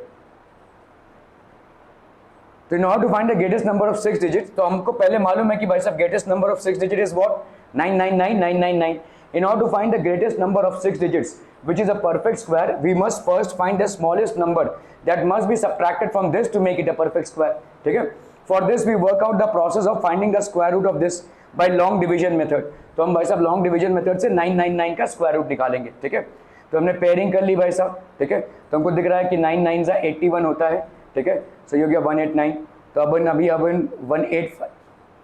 तो in order to find the greatest number of 6 digits, तो हमको पहले मालूम है कि भाई साहब greatest number of 6 digit is what 999999। In order to find the greatest number of 6 digits which is a perfect square, we must first find the smallest number that must be subtracted from this to make it a perfect square, ठीक है। For this we work out the process of finding the square root of this by long division method। तो हम भाई साहब long division method से 999 का स्क्वायर रूट निकालेंगे, ठीक है। तो हमने पेयरिंग कर ली भाई साहब, ठीक है। तो हमको दिख रहा है कि 9 9 ज़ा 81 होता है, ठीक है। सो ये हो गया 189। तो अब 185,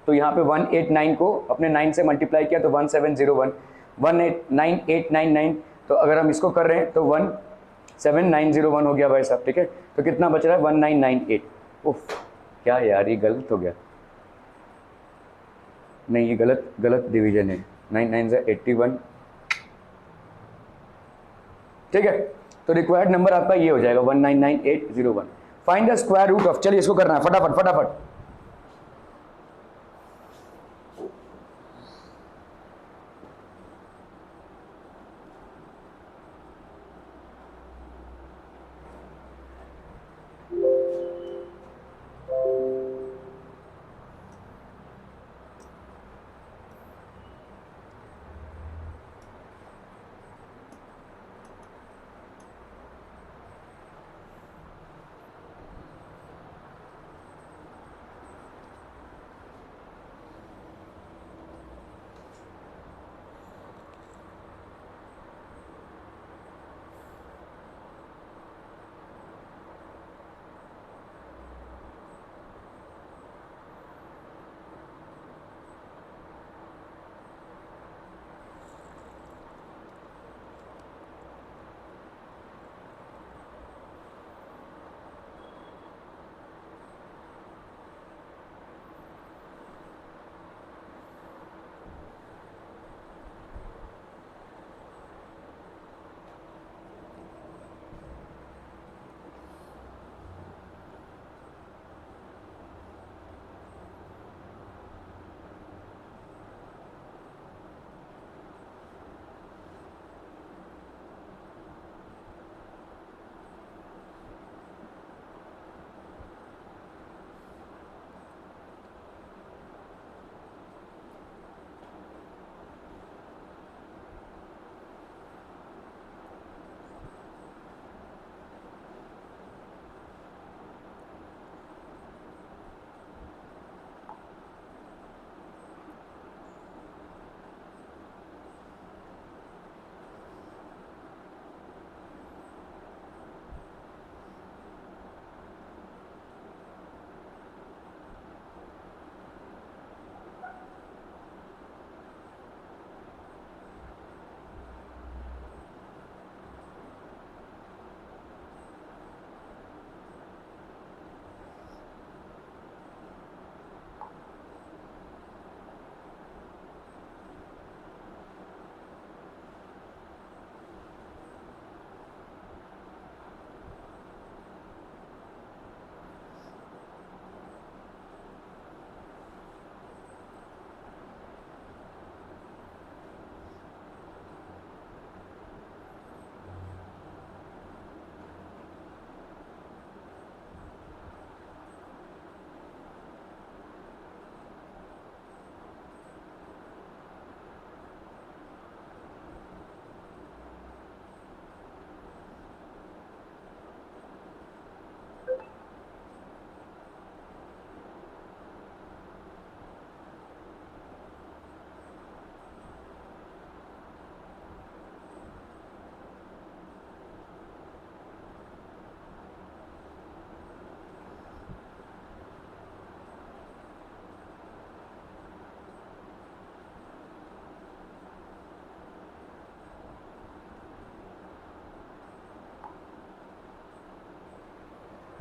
तो यहाँ पे 189 को अपने 9 से मल्टीप्लाई किया तो 1701, 19899, तो अगर हम इसको कर रहे हैं तो 17901 हो गया भाई साहब, ठीक है। तो कितना बच रहा है 1998। उफ, क्या यार ये गलत हो गया, नहीं ये गलत डिवीजन है, 9 9 ज़ा 81, ठीक है। तो रिक्वायर्ड नंबर आपका ये हो जाएगा 199801। Find the square root of, चलिए इसको करना है फटाफट फटाफट।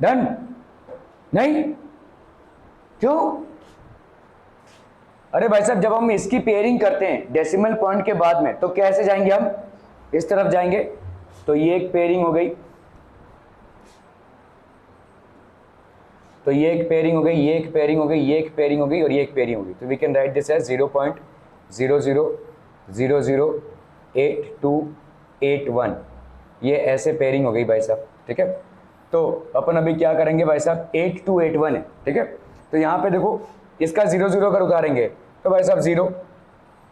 डन? नहीं? क्यों? अरे भाई साहब, जब हम इसकी पेयरिंग करते हैं डेसिमल पॉइंट के बाद में, तो कैसे जाएंगे हम? इस तरफ जाएंगे। तो ये एक पेयरिंग हो गई, तो ये एक पेयरिंग हो गई, ये एक पेयरिंग हो गई, ये एक पेयरिंग हो गई, और ये एक पेयरिंग हो गई। तो we can write this as 0.00008281। ये ऐसे पेयरिंग हो गई भाई साहब, ठीक है। तो अपन अभी क्या करेंगे भाई साहब, 8281 है, ठीक है। तो यहाँ पे देखो, इसका 0 अगर उतारेंगे तो भाई साहब 0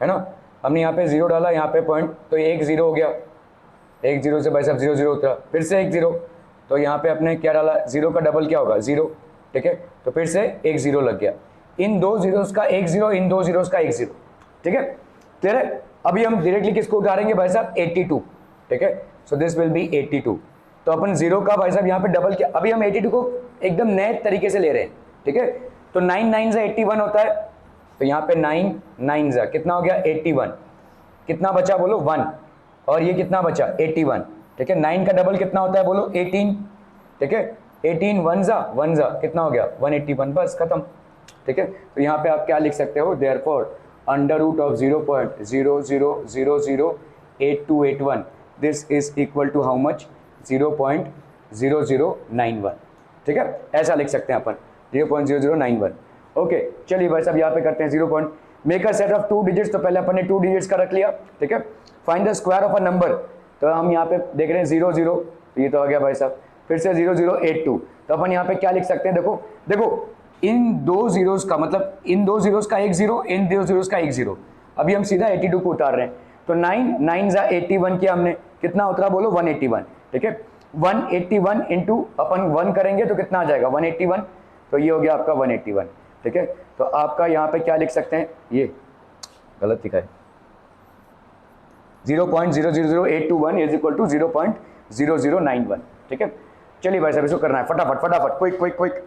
है ना, हमने यहाँ पे 0 डाला, यहाँ पे पॉइंट, तो ये एक 0 हो गया, एक 0 से भाई साहब 0 0 उतरा, फिर से एक 0, तो यहाँ पे अपने क्या डाला, 0 का डबल क्या होगा, 0, ठीक है। तो फिर से एक 0 लग गया, इन दो जीरोस का एक 0, इन दो जीरोस का एक 0, ठीक है, क्लियर है। अभी हम डायरेक्टली किसको उतारेंगे भाई साहब, 82, ठीक है। So this will B 82। तो अपन 0 का भाई साहब यहाँ पे डबल किया, अभी हम 82 को एकदम नए तरीके से ले रहे हैं, ठीक है। तो 9 9 से 81 होता है, तो यहाँ पे 9 9 जा कितना हो गया, 81, कितना बचा बोलो, 1, और ये कितना बचा, 81, ठीक है। 9 का डबल कितना होता है बोलो, 18, ठीक है। 18 1 जा कितना हो गया, 181, बस खत्म, ठीक है। तो यहाँ पे आप क्या लिख सकते हो, therefore under root of 0.00008281, this is equal to how much, 0.0091, ठीक है। ऐसा लिख सकते हैं अपन, 0.0091। ओके, चलिए भाई साहब यहाँ पे करते हैं 0. Make a set of 2 digits. तो पहले अपन ने 2 डिजिट्स का रख लिया, ठीक है। Find the square of a number. तो हम यहाँ पे देख रहे हैं 0 0, तो ये तो आ गया भाई साहब, फिर से 0082। तो अपन यहाँ पे क्या लिख सकते हैं, देखो देखो, इन दो जीरोस का मतलब, इन दो जीरोस का एक 0, इन दो जीरोस का एक 0। अभी हम सीधा 82 को उतार रहे हैं, तो 9 9 जा 81 किया हमने, कितना उतरा बोलो, 181, ठीक है। 181 इंटू अपन 1 करेंगे तो कितना आ जाएगा, 181, तो ये हो गया आपका 181, ठीक है। तो आपका यहाँ पे क्या लिख सकते हैं, ये गलत लिखा है, 0.000821 इज इक्वल टू 0.0091, ठीक है। चलिए भाई साहब इसको करना है फटाफट फटाफट, क्विक क्विक क्विक।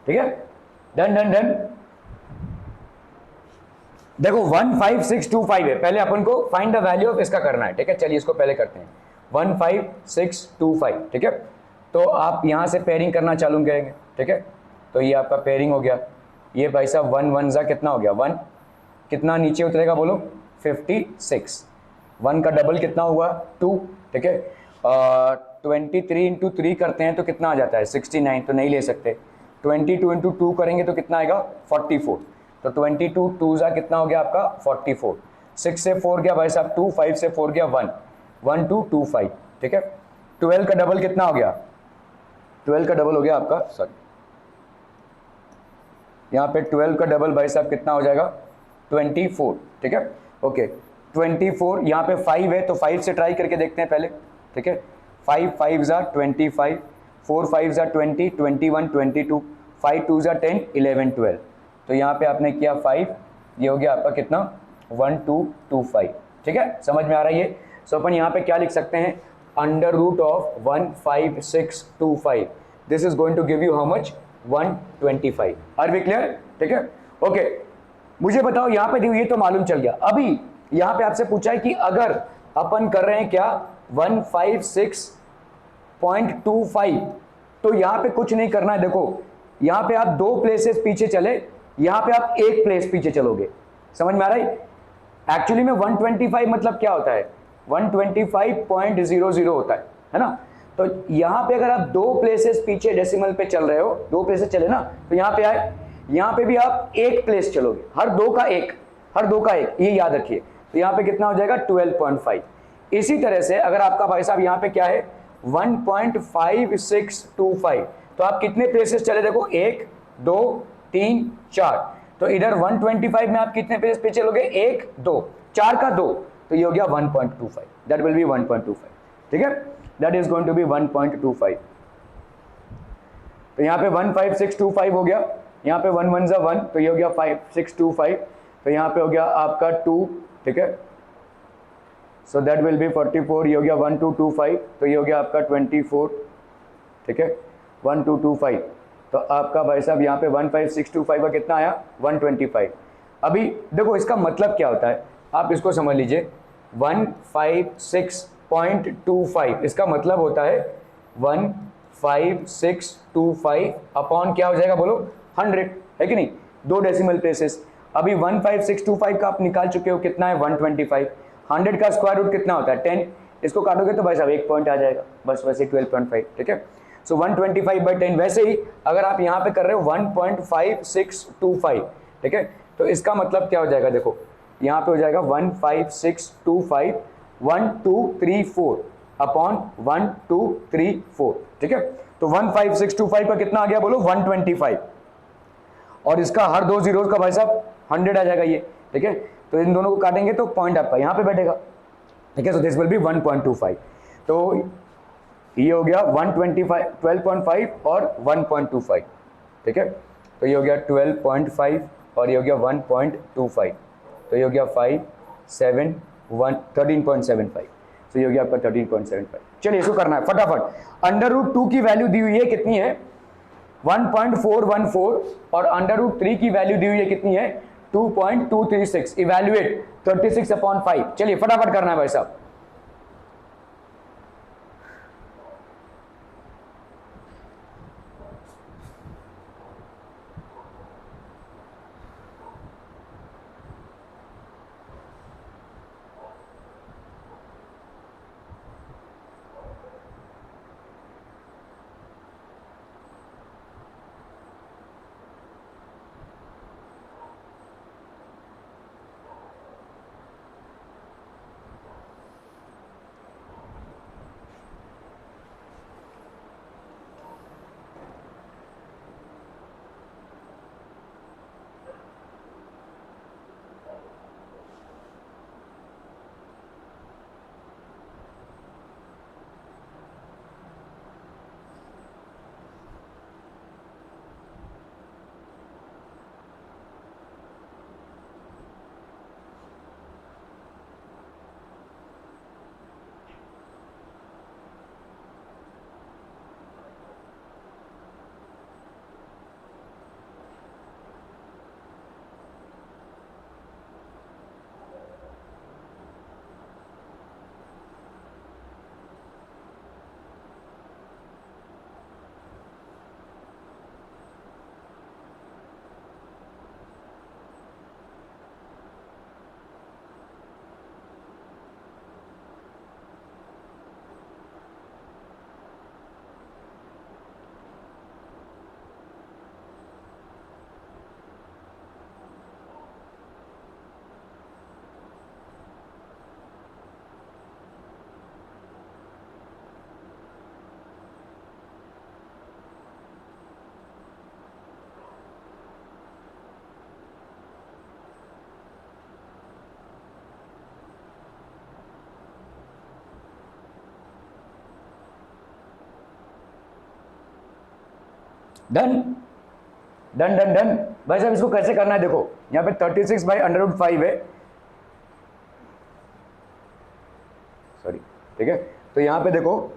ठीक है, डन डन डन। देखो 15625 है, पहले अपन को फाइंड द वैल्यू ऑफ इसका करना है, ठीक है। चलिए इसको पहले करते हैं, 15625, ठीक है। तो आप यहां से पेयरिंग करना चालू करेंगे, ठीक है। तो ये आपका पेयरिंग हो गया, ये भाई साहब 1 1 जा कितना हो गया, 1, कितना नीचे उतरेगा बोलो, 56, 1 का डबल कितना हुआ, 2, ठीक है। 23 इंटू 3 करते हैं तो कितना आ जाता है, 69, तो नहीं ले सकते। 22 इंटू 2 करेंगे तो कितना आएगा, 44, तो 22 2 जा कितना हो गया आपका, 44, 6 से 4 गया भाई साहब 2, 5 से 4 गया 1, 1 2 2 5, ठीक है। 12 का डबल कितना हो गया, 12 का डबल हो गया आपका, सॉरी यहाँ पे 12 का डबल भाई साहब कितना हो जाएगा 24, ठीक है। ओके 24, यहाँ पे 5 है तो 5 से ट्राई करके देखते हैं पहले, ठीक है। 5 5 ज़ा 25, 4 5 ज़ा 20, 21 22, 5 2 ज़ा 10, 11 12। तो यहाँ पे आपने किया 5, ये हो गया आपका कितना 1225, ठीक है। समझ में आ रहा है ये। सो अपन यहाँ पे क्या लिख सकते हैं, under root of 15625, this is going to give you how much 125। Are we clear, ठीक है। ओके मुझे बताओ यहाँ पे ये तो मालूम चल गया। अभी यहाँ पे आपसे पूछा है कि अगर अपन कर रहे हैं क्या 156.25, तो यहाँ पे कुछ नहीं करना है। देखो यहाँ पे आप 2 प्लेसेस पीछे चले, यहाँ पे आप 1 प्लेस पीछे चलोगे। समझ में आ रहा है। एक्चुअली में 125 मतलब क्या होता है, 125.00 होता है ना। तो यहाँ पे अगर आप 2 प्लेसेस पीछे डेसिमल पे चल रहे हो, 2 प्लेसेस चले ना, तो यहाँ पे आए, यहाँ पे भी आप 1 प्लेस चलोगे, हर 2 का 1, हर 2 का 1, ये याद रखिए। तो यहाँ पे कितना हो जाएगा 12.5। इसी तरह से अगर आपका भाई साहब यहाँ पे क्या है 1.5625, तो आप कितने प्लेसेस चले, देखो 1 2 3 4, तो इधर 125 में आप कितने प्लेस पे चलोगे, 1 2, 4 का 2, तो ये हो गया 1.25, दैट विल बी 1.25, ठीक है। That is going to be 1.25। तो यहाँ पे 15625 हो गया, यहाँ पे 1 1 ज़ा 1, तो ये हो गया 5625, तो यहाँ पे हो गया आपका 2, ठीक है। सो दैट विल बी 44, ये हो गया 1225, तो ये हो गया आपका 24, ठीक है 1225। तो आपका भाई साहब यहाँ पे 15625 का कितना आया 125। अभी देखो इसका मतलब क्या होता है, आप इसको समझ लीजिए, 156.25 इसका मतलब होता है 15625 अपॉन क्या हो जाएगा बोलो 100, है कि नहीं, 2 डेसिमल प्लेसेस। अभी 15625 का आप निकाल चुके हो, कितना है 125। 100 का स्क्वायर रूट कितना होता है 10, इसको काटोगे तो भाई साहब 1 पॉइंट आ जाएगा, बस वैसे 12.5, ठीक है। सो 125/10। वैसे ही अगर आप यहाँ पे कर रहे हो 1.5625, ठीक है, तो इसका मतलब क्या हो जाएगा, देखो यहाँ पे हो जाएगा 15625 1 2 3 4 अपॉन 1 2 3 4, ठीक है। तो 15625 का कितना आ गया बोलो 125, और इसका हर 2 जीरोस का भाई साहब 100 आ जाएगा ये, ठीक है। तो इन दोनों को काटेंगे तो पॉइंट आपका यहाँ पे बैठेगा, ठीक है। So this will B 1.25। तो ये हो गया 125 12.5 और 1.25, ठीक है। तो ये हो गया 12.5 और ये हो गया 1.25, तो ये हो गया 5 7 1 13.75, तो ये हो गया आपका 13.75। चलिए इसको करना है फटाफट। अंडर रूट 2 की वैल्यू दी हुई है कितनी है 1.414, और अंडर रूट 3 की वैल्यू दी हुई है कितनी है 2.236। इवैल्यूएट 36/5। चलिए फटाफट करना है भाई साहब। डन डन डन डन भाई साहब, इसको कैसे करना है देखो, यहाँ पे 36 बाई √5 है, सॉरी, ठीक है, तो यहाँ पे देखो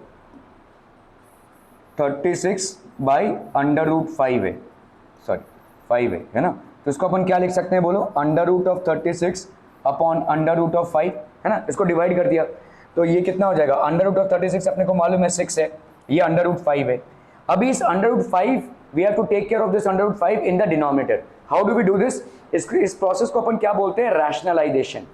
36 बाई √5 है, सॉरी 5 है ना, तो इसको अपन क्या लिख सकते हैं बोलो, √36 अपॉन √5 है ना, इसको डिवाइड कर दिया तो ये कितना हो जाएगा, √36 अपने को मालूम है 6 है, ये √5 है। अभी इस √5 we have to take care of this √5 in the denominator. How do we do this, इस प्रोसेस को अपन क्या बोलते हैं, rationalisation.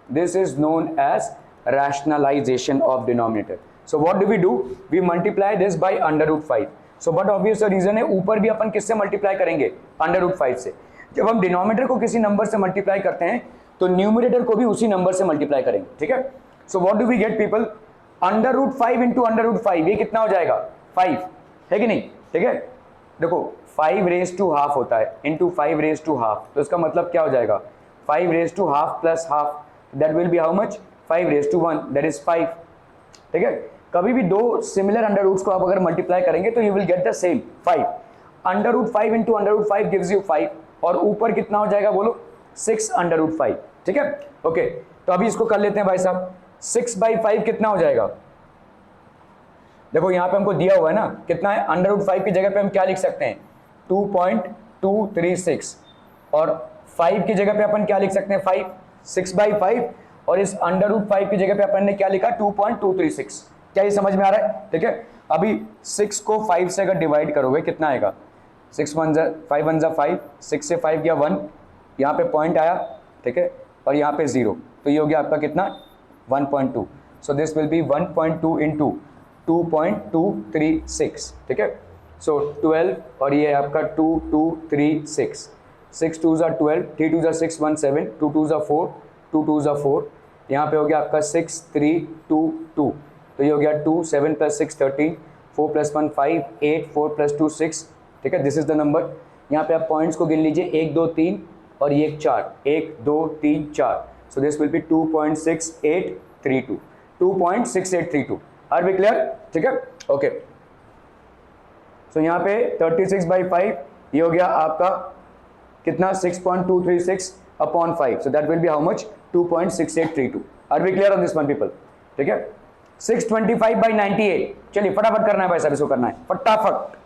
This is known as rationalization of denominator. So what do? We multiply this by √5. So but obvious reason है, ऊपर भी अपन किससे मल्टीप्लाई करेंगे, √5 से। जब हम डिनोमिनेटर को किसी नंबर से मल्टीप्लाई करते हैं तो न्यूमरेटर को भी उसी नंबर से मल्टीप्लाई करेंगे, ठीक है। So what do we get people, √5 into √5, ये कितना हो जाएगा 5, है कि नहीं, ठीक है। देखो 5⁻½ होता है इंटू 5⁻², तो इसका मतलब क्या हो जाएगा, 5⁻½ plus half, that will B how much, 5⁻1, that is 5, ठीक है। कभी भी दो सिमिलर अंडर रूट्स को आप अगर मल्टीप्लाई करेंगे तो you will get the same 5। √5 into √5 gives you 5, और ऊपर कितना हो जाएगा बोलो, 6√5, ठीक है। ओके, तो अभी इसको कर लेते हैं भाई साहब, 6/5 कितना हो जाएगा, देखो यहाँ पे हमको दिया हुआ है ना कितना है, √5 की जगह पे हम क्या लिख सकते हैं, 2.236, और 5 की जगह पे अपन क्या लिख सकते हैं, 5, 6/5, और इस √5 की जगह पे अपन ने क्या लिखा, 2.236। क्या ये समझ में आ रहा है, ठीक है। अभी 6 को 5 से अगर डिवाइड करोगे कितना आएगा, 6 1 5 1 5, 6 से 5 गया 1, यहाँ पे पॉइंट आया, ठीक है, और यहाँ पे 0, तो ये हो गया आपका कितना, 1.2। सो दिस विल बी 1.2 इंटू 2.236, ठीक है। सो 12, और ये आपका 2236, 6 2 12, 3 2 6 1 7, 2 2 4, 2 2 4, यहाँ पे हो गया आपका 6 3 2 2, तो ये हो गया 2, 7 + 6 13, 4 + 1 5, 8, 4 + 2 6, ठीक है। This is the number. यहाँ पे आप पॉइंट्स को गिन लीजिए, 1 2 3 और ये 4, 1 2 3 4, so this will be 2.6832, 2.6832। Are we clear, ठीक है, ओके। सो यहाँ पे 36/5 ये हो गया आपका कितना, 6.236 upon 5, so that will be how much, 2.6832। Are we clear on this one people, ठीक है। 625/98, चलिए फटाफट करना है भाई साहब, इसको करना है फटाफट।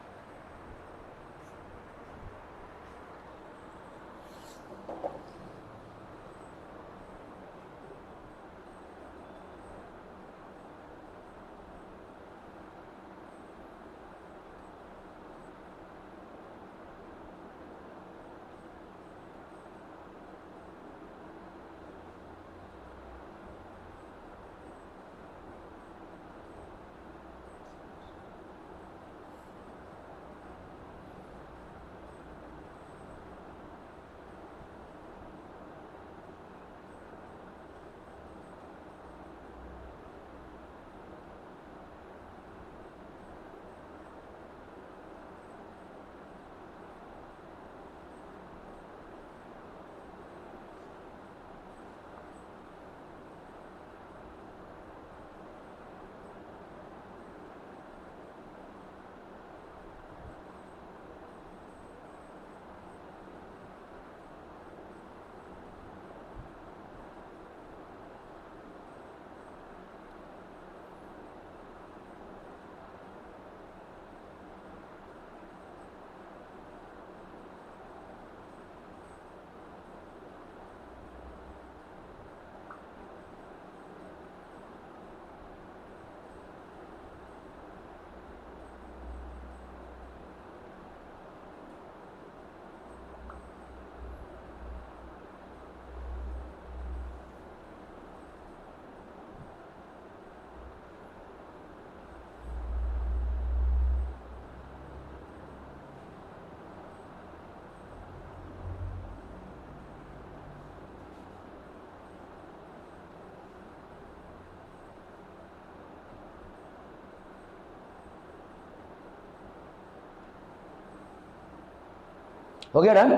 हो गया डन।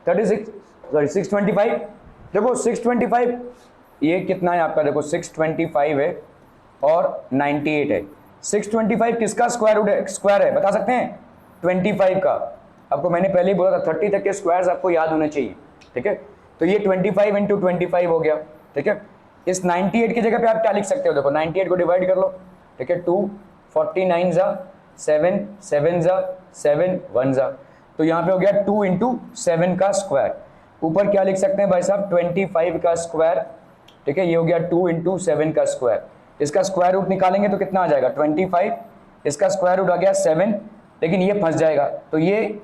625, देखो 625 ये कितना है आपका, देखो 625 है और 98 है। 625 किसका स्क्वायर रूट है, स्क्वायर है, बता सकते हैं 25 का, आपको मैंने पहले ही बोला था 30 तक के स्क्वायर्स आपको याद होने चाहिए, ठीक है। तो ये 25 इंटू 25 हो गया, ठीक है। इस 98 की जगह पे आप क्या लिख सकते हो, देखो 98 को डिवाइड कर लो, ठीक है। 2 49 जा 7 7 जा 7 1 जा, तो यहाँ पे हो गया 2 इंटू 7 का स्क्वायर। ऊपर क्या लिख सकते हैं भाई साहब, 25 का स्क्वायर, ठीक है। ये हो गया 2 इंटू 7 का स्क्वायर। इसका स्क्वायर रूट निकालेंगे तो कितना आ जाएगा 25, इसका स्क्वायर रूट आ गया 7, लेकिन ये फंस जाएगा तो ये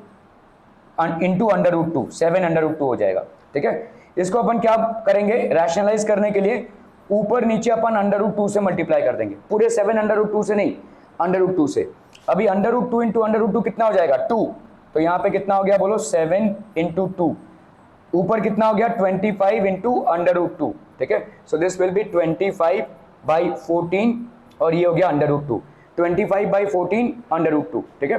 into under root 2, 7 under root 2 हो जाएगा, ठीक है। इसको अपन क्या करेंगे, रैशनलाइज करने के लिए ऊपर नीचे अपन अंडर रूट 2 से मल्टीप्लाई कर देंगे, पूरे 7 अंडर रूट 2 से नहीं, अंडर रूट 2 से। अभी under root 2 into under root 2 कितना हो जाएगा 2, तो यहाँ पे कितना हो गया बोलो 7 इंटू 2, ऊपर कितना हो गया 25 इंटू अंडर रूट 2, ठीक है। सो दिस विल बी 25/14 और ये हो गया अंडर रूट 2, 25/14 अंडर रूट 2, ठीक है।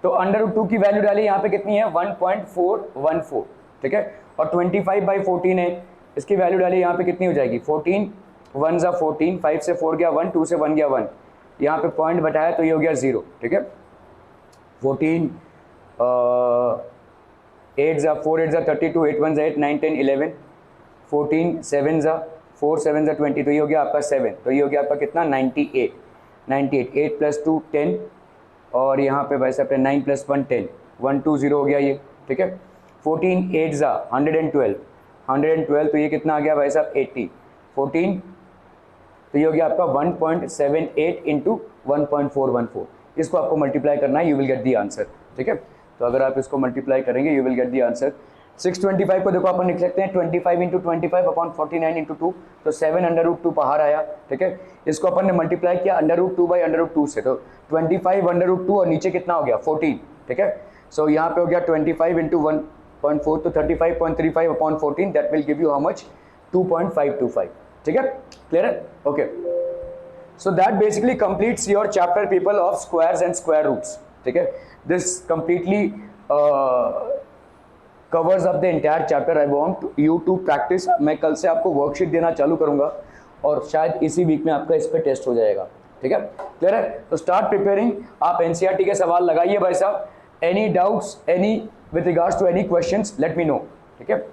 तो अंडर रूट 2 की वैल्यू डाली यहाँ पे कितनी है 1.414, ठीक है। और 25/14 है, इसकी वैल्यू डाली यहाँ पे कितनी हो जाएगी 14 1 जा 14, 5 से 4 गया 1, 2 से 1 गया 1, यहाँ पे पॉइंट बताया तो ये हो गया 0, ठीक है। 14 8 जा 4 8 जा 32, 8 1 जा 8, 9 10 11, 14 7 जा 4 7 जा 20, तो ये हो गया आपका 7, तो ये हो गया आपका कितना 98, 8 प्लस 2 10, और यहाँ पे भाई साहब 9 प्लस 1 10, 1 2 0 हो गया ये, ठीक है। 14 8 जा 112, तो ये कितना आ गया भाई साहब 80, 14, तो ये हो गया आपका 1.78 इंटू 1.414, इसको आपको मल्टीप्लाई करना है, you will get the answer, ठीक है। तो अगर आप इसको मल्टीप्लाई करेंगे you will get the answer. 625 को देखो अपन लिख सकते हैं 25 इंटू 25 अपॉन 49 इंटू 2, तो 7 अंडर रूट 2 बाहर आया, ठीक है। इसको अपन ने मल्टीप्लाई किया under root 2 by under root 2 से, तो 25 अंडर रूट 2 और नीचे कितना हो गया 14, ठीक है। सो यहाँ पे हो गया 25 इंटू 1.4, तो 35.35 upon 14, that will give you how much 2.525, ठीक है, क्लियर है, okay. So that basically completes your chapter people of squares and square roots, ठीक है। This completely covers up the entire chapter. I want you to practise. मैं कल से आपको वर्कशीट देना चालू करूंगा और शायद इसी वीक में आपका इस पे टेस्ट हो जाएगा, ठीक है, क्लियर है। तो स्टार्ट प्रिपेयरिंग, आप एनसीईआरटी के सवाल लगाइए भाई साहब, any doubts any with regards to any questions let me know, ठीक है।